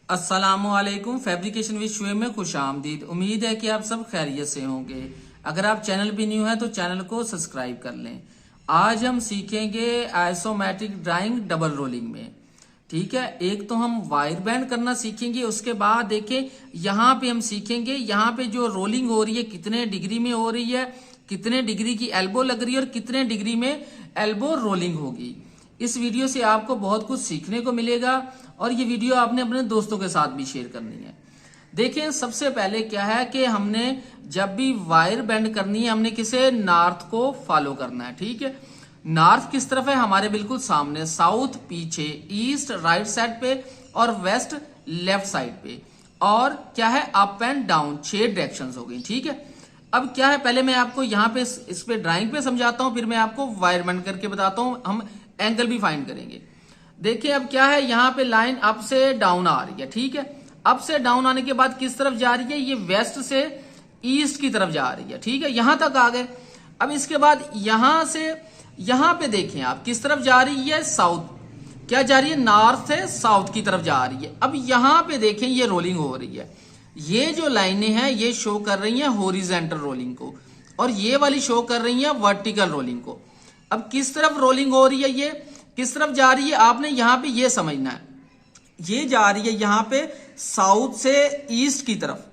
अस्सलामुअलैकुम। Fabrication with Shoaib में खुश आमदीद। उम्मीद है कि आप सब खैरियत से होंगे। अगर आप चैनल पे न्यू हैं तो चैनल को सब्सक्राइब कर लें। आज हम सीखेंगे आइसोमेट्रिक ड्राइंग डबल रोलिंग में। ठीक है, एक तो हम वायर बैंड करना सीखेंगे, उसके बाद देखें यहाँ पे हम सीखेंगे यहाँ पे जो रोलिंग हो रही है कितने डिग्री में हो रही है, कितने डिग्री की एल्बो लग रही है और कितने डिग्री में एल्बो रोलिंग होगी। इस वीडियो से आपको बहुत कुछ सीखने को मिलेगा और ये वीडियो आपने अपने दोस्तों के साथ भी शेयर करनी है। देखें, सबसे पहले क्या है कि हमने जब भी वायर बेंड करनी है हमने किसे नॉर्थ को फॉलो करना है। ठीक है, नॉर्थ किस तरफ है? हमारे बिल्कुल सामने। साउथ पीछे, ईस्ट राइट साइड पे और वेस्ट लेफ्ट साइड पे। और क्या है? अप एंड डाउन 6 डायरेक्शंस हो गई। ठीक है, अब क्या है, पहले मैं आपको यहाँ पे इस पे ड्राइंग पे समझाता हूँ, फिर मैं आपको वायर बेंड करके बताता हूँ, हम एंगल भी फाइंड करेंगे। देखिए अब क्या है, यहाँ पे लाइन अप से डाउन आ रही है। ठीक है, अप से डाउन आने के बाद किस तरफ जा रही है? ये वेस्ट से ईस्ट की तरफ जा रही है। ठीक है, यहां तक आ गए। अब इसके बाद यहां से यहां पे देखें आप किस तरफ जा रही है? साउथ। क्या जा रही है? नॉर्थ से साउथ की तरफ जा रही है। अब यहां पे देखें ये रोलिंग हो रही है। ये जो लाइनें हैं ये शो कर रही हैं हॉरिजॉन्टल रोलिंग को और ये वाली शो कर रही हैं वर्टिकल रोलिंग को। अब किस तरफ रोलिंग हो रही है? ये किस तरफ जा रही है? आपने यहां पे ये समझना है। ये जा रही है यहां पे साउथ से ईस्ट की तरफ।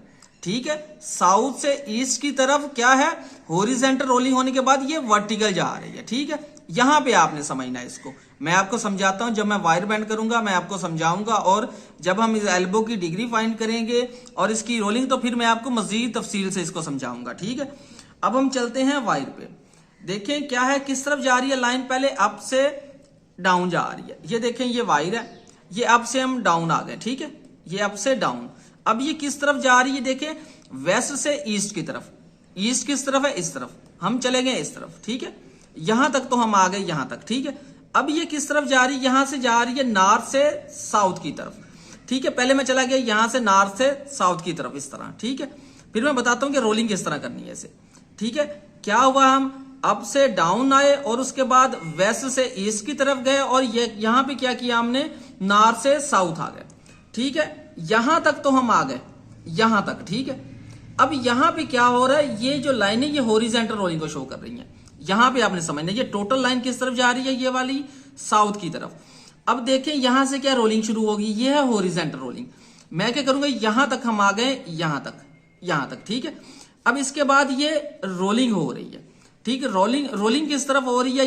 ठीक है, साउथ से ईस्ट की तरफ क्या है? हॉरिजॉन्टल रोलिंग होने के बाद ये वर्टिकल जा रही है। ठीक है, यहां पे आपने समझना है इसको। मैं आपको समझाता हूं, जब मैं वायर बैंड करूंगा मैं आपको समझाऊंगा और जब हम इस एल्बो की डिग्री फाइंड करेंगे और इसकी रोलिंग तो फिर मैं आपको मजीद तफसील से इसको समझाऊंगा। ठीक है, अब हम चलते हैं वायर पे। देखें क्या है, किस तरफ जा रही है लाइन? पहले अप से डाउन जा रही है। ये देखें ये वायर है, ये अप से हम डाउन आ गए। ठीक है, ये अप से डाउन। अब ये किस तरफ जा रही है? देखें वेस्ट से ईस्ट की तरफ। ईस्ट किस तरफ है? इस तरफ। हम चले गए इस तरफ। ठीक है, यहां तक तो हम आ गए यहां तक। ठीक है, अब ये किस तरफ जा रही है? यहां से जा रही है नॉर्थ से साउथ की तरफ। ठीक है, पहले मैं चला गया यहां से नॉर्थ से साउथ की तरफ इस तरह। ठीक है, फिर मैं बताता हूं कि रोलिंग किस तरह करनी है इसे। ठीक है, क्या हुआ, हम अप से डाउन आए और उसके बाद वेस्ट से ईस्ट की तरफ गए और ये यहां पे क्या किया हमने? नॉर्थ से साउथ आ गए। ठीक है, यहां तक तो हम आ गए यहां तक। ठीक है, अब यहां पे क्या हो रहा है? ये जो लाइन है ये हॉरिजॉन्टल रोलिंग को शो कर रही है। यहां पे आपने समझना है ये टोटल लाइन किस तरफ जा रही है? ये वाली साउथ की तरफ। अब देखें यहां से क्या रोलिंग शुरू होगी? ये है हॉरिजॉन्टल रोलिंग। मैं क्या करूंगा, यहां तक हम आ गए यहां तक। ठीक है, अब इसके बाद ये रोलिंग हो रही है। ठीक है, रोलिंग किस तरफ हो रही है?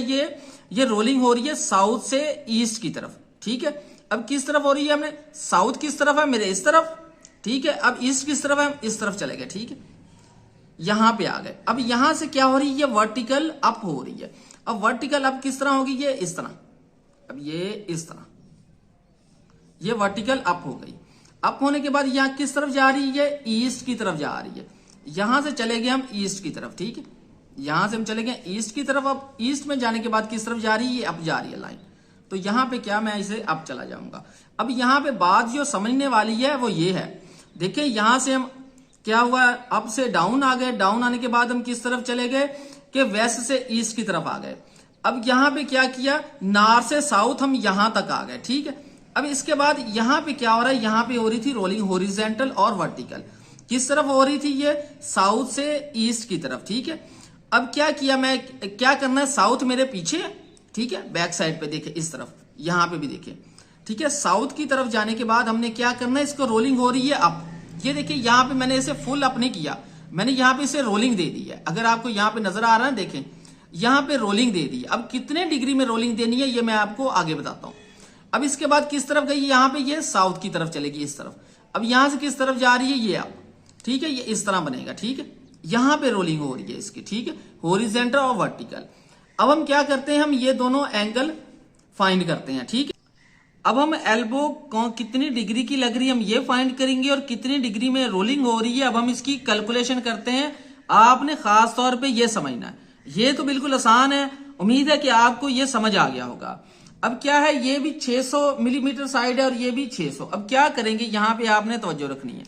ये रोलिंग हो रही है साउथ से ईस्ट की तरफ। ठीक है, अब किस तरफ हो रही है? हमने साउथ किस तरफ है? मेरे इस तरफ। ठीक है, अब ईस्ट किस तरफ है? हम इस तरफ चले गए। ठीक है, यहां पे आ गए। अब यहां से क्या हो रही है? ये वर्टिकल अप हो रही है। अब वर्टिकल अप किस तरह होगी? ये इस तरह। अब ये इस तरह, ये वर्टिकल अप हो गई। अप होने के बाद यहां किस तरफ जा रही है? ईस्ट की तरफ जा रही है। यहां से चले गए हम ईस्ट की तरफ। ठीक है, यहां से हम चले गए ईस्ट की तरफ। अब ईस्ट में जाने के बाद किस तरफ जा रही है? ये अप जा रही है लाइन। तो यहां पे क्या, मैं इसे अप चला जाऊंगा। अब यहां पे बात जो समझने वाली है वो ये है। देखिए यहां से हम क्या हुआ, अप से डाउन आ गए। डाउन आने के बाद हम किस तरफ चले गए? कि वेस्ट से ईस्ट की तरफ आ गए। अब यहां पे क्या किया, नॉर्थ से साउथ हम यहां तक आ गए। ठीक है, अब इसके बाद यहां पे क्या हो रहा है? यहां पे हो रही थी रोलिंग हॉरिजॉन्टल और वर्टिकल। किस तरफ हो रही थी? ये साउथ से ईस्ट की तरफ। ठीक है, अब क्या किया, मैं क्या करना है, साउथ मेरे पीछे। ठीक है, बैक साइड पे देखे इस तरफ, यहां पे भी देखे। ठीक है, साउथ की तरफ जाने के बाद हमने क्या करना है, इसको रोलिंग हो रही है अप। ये देखिए यहां पे मैंने इसे फुल अप नहीं किया, मैंने यहां पे इसे रोलिंग दे दी है। अगर आपको यहां पे नजर आ रहा है, देखें यहां पे रोलिंग दे दी है। अब कितने डिग्री में रोलिंग देनी है ये मैं आपको आगे बताता हूं। अब इसके बाद किस तरफ गई? यहां पे ये साउथ की तरफ चलेगी इस तरफ। अब यहां से किस तरफ जा रही है? ये अप। ठीक है, ये इस तरह बनेगा। ठीक है, यहां पे रोलिंग हो रही है इसकी। ठीक है, हॉरिजॉन्टल और वर्टिकल। अब हम क्या करते हैं, हम ये दोनों एंगल फाइंड करते हैं। ठीक है, अब हम एल्बो कितनी डिग्री की लग रही है हम ये फाइंड करेंगे और कितनी डिग्री में रोलिंग हो रही है। अब हम इसकी कैलकुलेशन करते हैं। आपने खास तौर पे ये समझना है। ये तो बिल्कुल आसान है, उम्मीद है कि आपको ये समझ आ गया होगा। अब क्या है, ये भी 600 मिलीमीटर साइड है और ये भी 600। अब क्या करेंगे, यहां पे आपने तवज्जो रखनी है।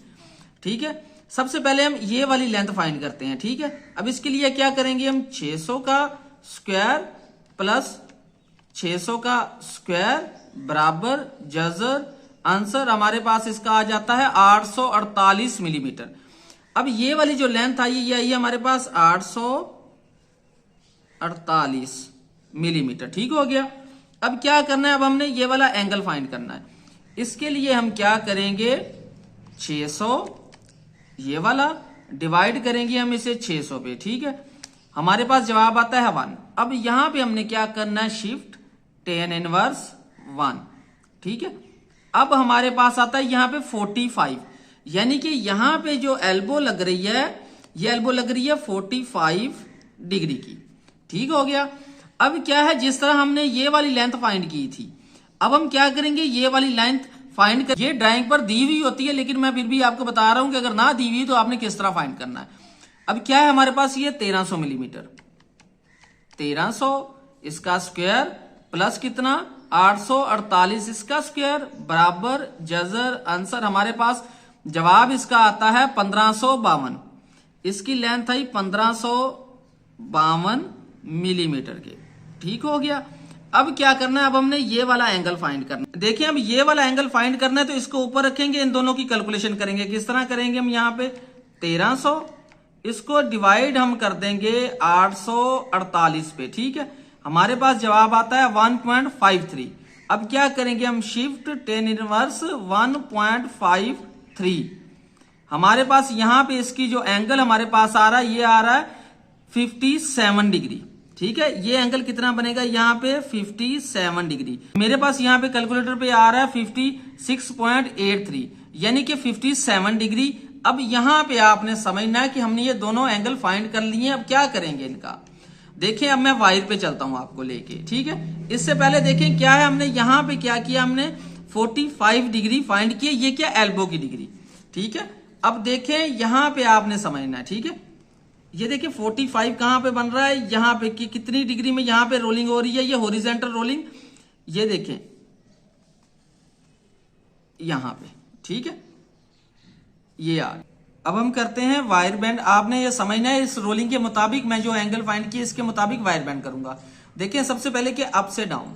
ठीक है, सबसे पहले हम ये वाली लेंथ फाइंड करते हैं। ठीक है, अब इसके लिए क्या करेंगे, हम 600 का स्क्वायर प्लस 600 का स्क्वायर बराबर जजर आंसर हमारे पास इसका आ जाता है 848 मिलीमीटर। अब ये वाली जो लेंथ आई ये आई हमारे पास 848 मिलीमीटर। ठीक हो गया। अब क्या करना है, अब हमने ये वाला एंगल फाइंड करना है। इसके लिए हम क्या करेंगे, 600 ये वाला डिवाइड करेंगे हम इसे 600 पे। ठीक है, हमारे पास जवाब आता है 1। अब यहां पे हमने क्या करना है, शिफ्ट tan इनवर्स 1। ठीक है, अब हमारे पास आता है यहां पे 45, यानी कि यहां पे जो एल्बो लग रही है ये एल्बो लग रही है 45 डिग्री की। ठीक हो गया। अब क्या है, जिस तरह हमने ये वाली लेंथ फाइंड की थी, अब हम क्या करेंगे, ये वाली लेंथ फाइंड कर, ये ड्राइंग पर दी हुई होती है लेकिन मैं फिर भी आपको बता रहा हूं कि अगर ना दी हुई तो आपने किस तरह फाइंड करना है। अब क्या है हमारे पास, ये 1300 मिलीमीटर, 1300 इसका स्क्वायर प्लस कितना 848 इसका स्क्वायर बराबर जजर आंसर हमारे पास जवाब इसका आता है 1552। इसकी लेंथ आई 1552 मिलीमीटर के। ठीक हो गया। अब क्या करना है, अब हमने ये वाला एंगल फाइंड करना है। देखिए अब ये वाला एंगल फाइंड करना है तो इसको ऊपर रखेंगे, इन दोनों की कैलकुलेशन करेंगे। किस तरह करेंगे, हम यहाँ पे 1300 इसको डिवाइड हम कर देंगे 848 पे। ठीक है, हमारे पास जवाब आता है 1.53। अब क्या करेंगे हम, शिफ्ट tan इनवर्स 1.53। हमारे पास यहां पे इसकी जो एंगल हमारे पास आ रहा है ये आ रहा है 57 डिग्री। ठीक है, ये एंगल कितना बनेगा यहाँ पे 57 डिग्री। मेरे पास यहाँ पे कैलकुलेटर पे आ रहा है 56.83, यानी कि 57 डिग्री। अब यहाँ पे आपने समझना है कि हमने ये दोनों एंगल फाइंड कर लिए हैं। अब क्या करेंगे इनका, देखें अब मैं वायर पे चलता हूं आपको लेके। ठीक है, इससे पहले देखें क्या है, हमने यहाँ पे क्या किया, हमने 45 डिग्री फाइंड किया, ये क्या एल्बो की डिग्री। ठीक है, अब देखें यहाँ पे आपने समझना है। ठीक है, ये देखिए 45 कहां पे बन रहा है, यहाँ पे कि कितनी डिग्री में यहाँ पे रोलिंग हो रही है, ये हॉरिजॉन्टल रोलिंग, ये देखें यहां पे। ठीक है, ये आ, अब हम करते हैं वायर बैंड। आपने ये समझना है, इस रोलिंग के मुताबिक मैं जो एंगल फाइंड किया इसके मुताबिक वायर बैंड करूंगा। देखिए सबसे पहले कि अप से डाउन,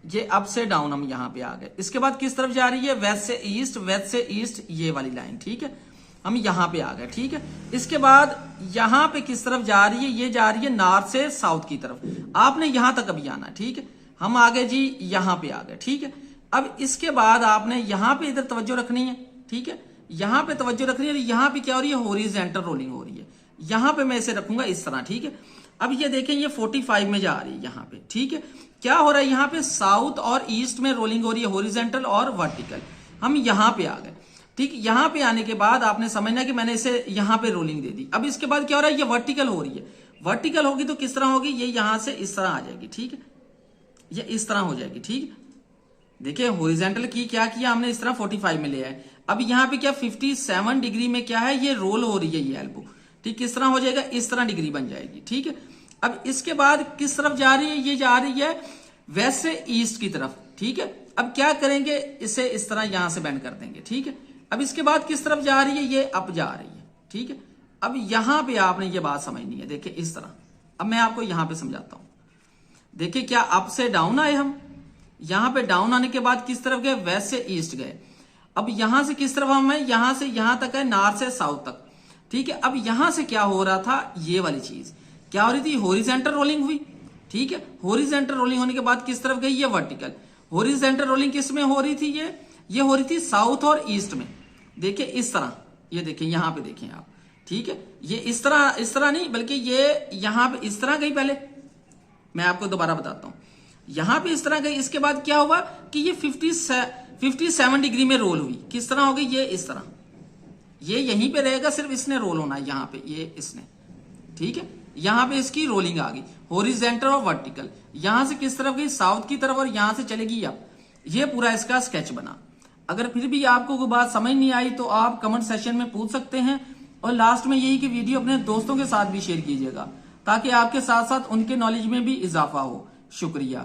ये अप से डाउन हम यहां पे आ गए। इसके बाद किस तरफ जा रही है, वेस्ट से ईस्ट, वेस्ट से ईस्ट ये वाली लाइन। ठीक है, हम यहां पे आ गए। ठीक है, इसके बाद यहां पे किस तरफ जा रही है, ये जा रही है नॉर्थ से साउथ की तरफ। आपने यहां तक अभी आना है। ठीक है, हम आगे जी यहां पे आ गए। ठीक है, अब इसके बाद आपने यहां पे इधर तवज्जो रखनी है। ठीक है, यहां पे तवज्जो रखनी है। यहां पे क्या हो रही है, हॉरिजॉन्टल रोलिंग हो रही है। यहां पे मैं इसे रखूंगा इस तरह। ठीक है, अब ये देखें ये 45 में जा रही है यहां पे। ठीक है, क्या हो रहा है, यहां पे साउथ और ईस्ट में रोलिंग हो रही है, हॉरिजॉन्टल और वर्टिकल। हम यहां पे आ गए। ठीक, यहां पे आने के बाद आपने समझना कि मैंने इसे यहां पे रोलिंग दे दी। अब इसके बाद क्या हो रहा है, ये वर्टिकल हो रही है। वर्टिकल होगी तो किस तरह होगी, ये यहां से इस तरह आ जाएगी। ठीक है, ये इस तरह हो जाएगी। ठीक, देखिए हॉरिजॉन्टल की क्या किया हमने, इस तरह 45 में ले आए। अब यहाँ पे क्या 57 डिग्री में क्या है, ये रोल हो रही है ये एल्बो। ठीक, किस तरह हो जाएगा, इस तरह डिग्री बन जाएगी। ठीक है, अब इसके बाद किस तरफ जा रही है, ये जा रही है वेस्ट से ईस्ट की तरफ। ठीक है, अब क्या करेंगे, इसे इस तरह यहां से बेंड कर देंगे। ठीक है, अब इसके बाद किस तरफ जा रही है, ये अप जा रही है। ठीक है, अब यहां पे आपने ये बात समझनी है। देखिए इस तरह, अब मैं आपको यहां पे समझाता हूं। देखिए क्या अप से डाउन आए हम, यहां पे डाउन आने के बाद किस तरफ गए, वेस्ट से ईस्ट गए। अब यहां से किस तरफ हम है, यहां से यहां तक है, नॉर्थ से साउथ तक। ठीक है, अब यहां से क्या हो रहा था, ये वाली चीज क्या हो रही थी, हॉरिजॉन्टल रोलिंग हुई। ठीक है, हॉरिजॉन्टल रोलिंग होने के बाद किस तरफ गई, ये वर्टिकल। हॉरिजॉन्टल रोलिंग किस में हो रही थी, ये हो रही थी साउथ और ईस्ट में। देखिए इस तरह, ये देखिए यहां पे देखें आप। ठीक है, ये इस तरह नहीं, बल्कि ये यहां पे इस तरह गई। पहले मैं आपको दोबारा बताता हूं, यहां पे इस तरह गई। इसके बाद क्या हुआ कि ये 57 डिग्री में रोल हुई। किस तरह हो गई, ये इस तरह, ये यहीं पे रहेगा, सिर्फ इसने रोल होना है यहां पे, ये इसने। ठीक है, यहां पे इसकी रोलिंग आ गई, हॉरिजॉन्टल और वर्टिकल। यहां से किस तरफ गई, साउथ की तरफ, और यहां से चलेगी अप। ये पूरा इसका स्केच बना। अगर फिर भी आपको कोई बात समझ नहीं आई तो आप कमेंट सेक्शन में पूछ सकते हैं, और लास्ट में यही कि वीडियो अपने दोस्तों के साथ भी शेयर कीजिएगा ताकि आपके साथ साथ उनके नॉलेज में भी इजाफा हो। शुक्रिया।